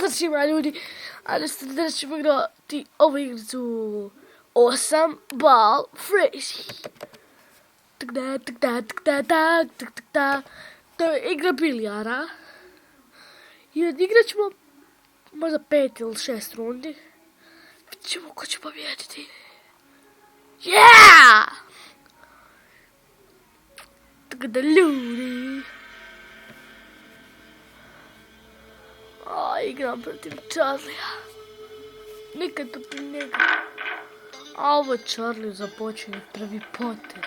Pozdrav svima ljudi, ali danas ćemo igrati ovu igricu 8 ball frezy. To je igra bilijara. I odigrat ćemo možda 5 ili 6 rundi. Vidjet ćemo ko će pobijediti. Yeah! Tako da ljudi. Igram protiv Charlija. Nikad to pri njega. A ovo Charlie započinje prvi potez.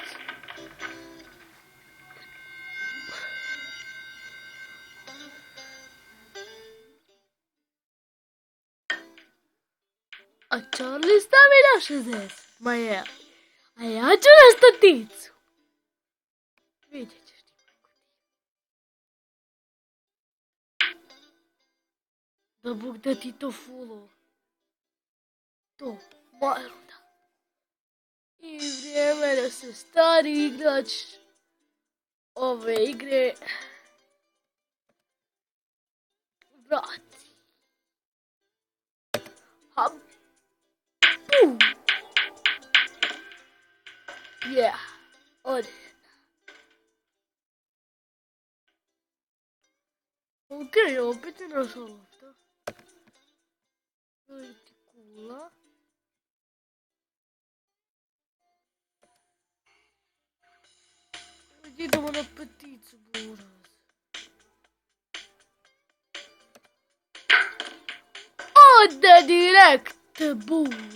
A Charlie stavi na 60. Ma je. A ja ću na staticu. Vidjet ćeš ti. Da Bog da ti to fullo. To, moja runda. I vrijeme da se stari igrač ove igre vrati. Hop. Pum. Yeah. Ode. Okej, opet je naša lopta. Veliki kula. Idemo na peticu, buraz. Ode direkt, buraz.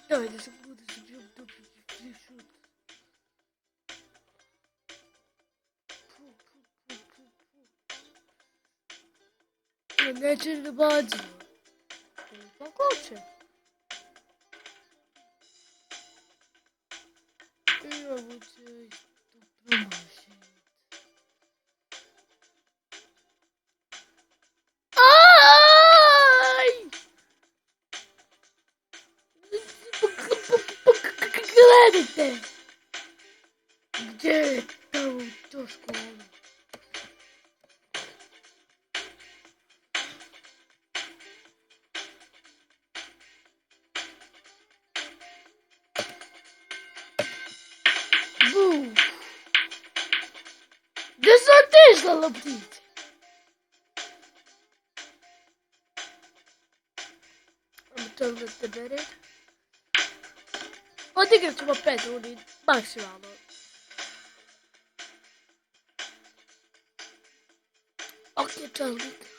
Daj da se bude se bio dobro šut. Neće da bađe. Pa ko će? Imamo će isto promašiti. Aj! Gledajte! Gdje je to škola? Gdje su otišla loptice? Ajmo to da te bere. Odigrat ćemo 5 rundi, maksimalno. Ok, čelnik.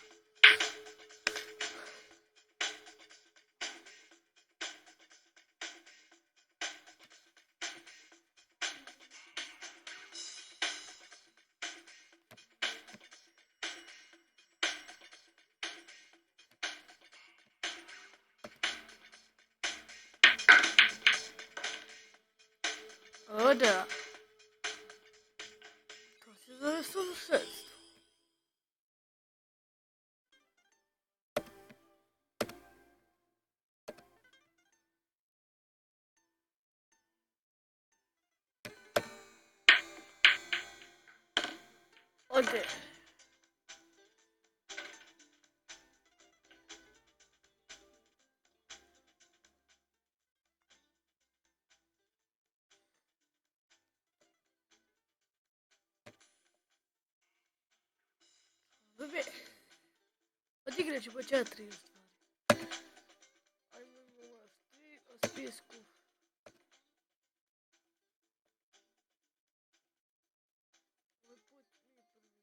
O da. To se zove savršenstvo. Ode. Odigrat ćemo 4 u stvari. Ajmo imamo 3 na spisku. Ovaj put nije prvi započinjem.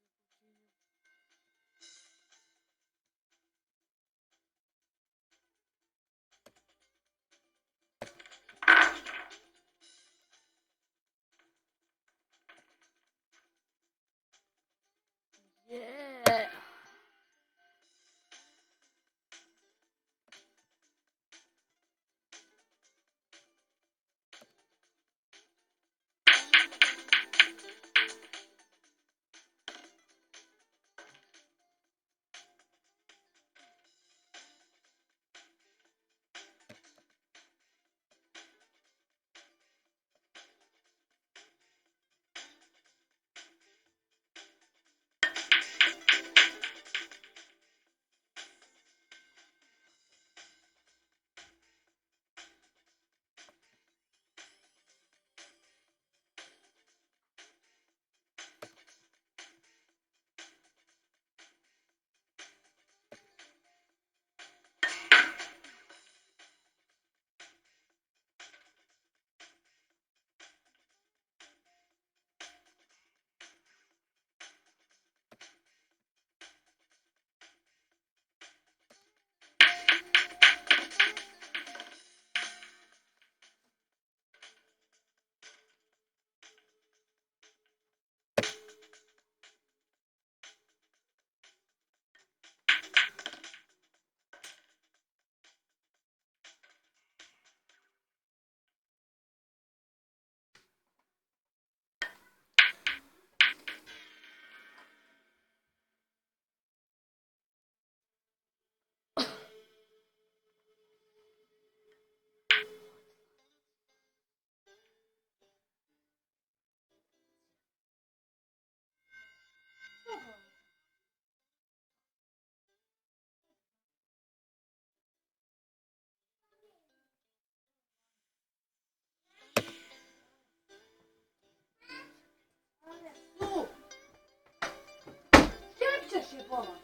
Yeah! pola.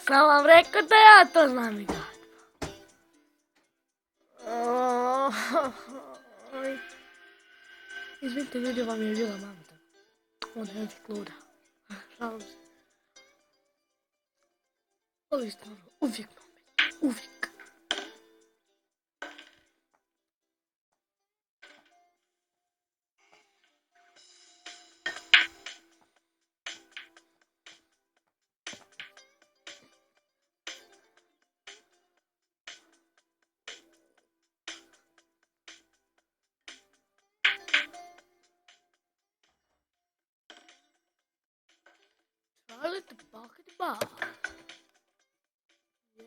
Sam vam rekao da ja to znam igrat. Izvinite ljudi, vam je bila mama tako. Ona je uvijek luda. Šalim se. Ali stvarno, uvijek mama. Uvijek. Charlie the bucket bar. Yeah.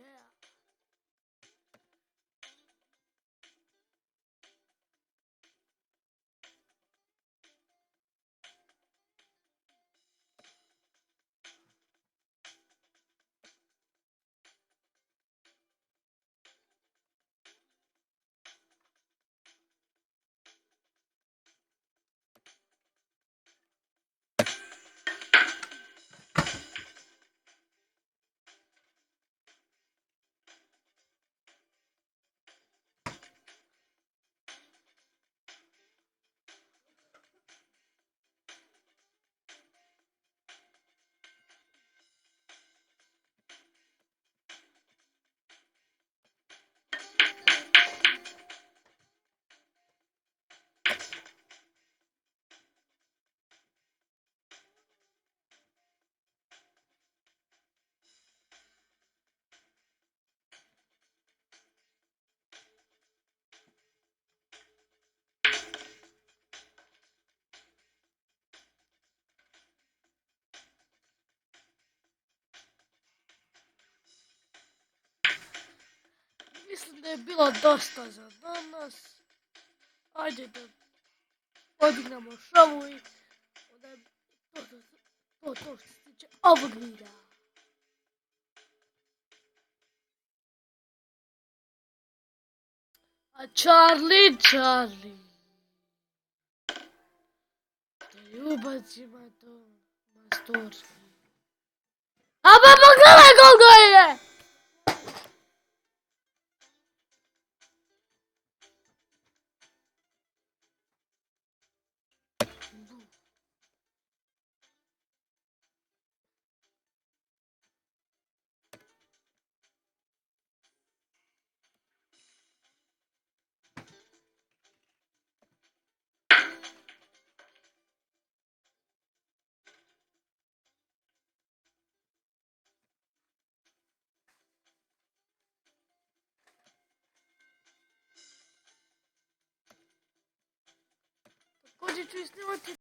Mislim da je bilo dosta za danas. Ajde da podignemo šavu i onda je to što se tiče ovog videa. A Charlie, da je ubacimo to mastorski. A pa pogledaj koliko je! Također ću snimati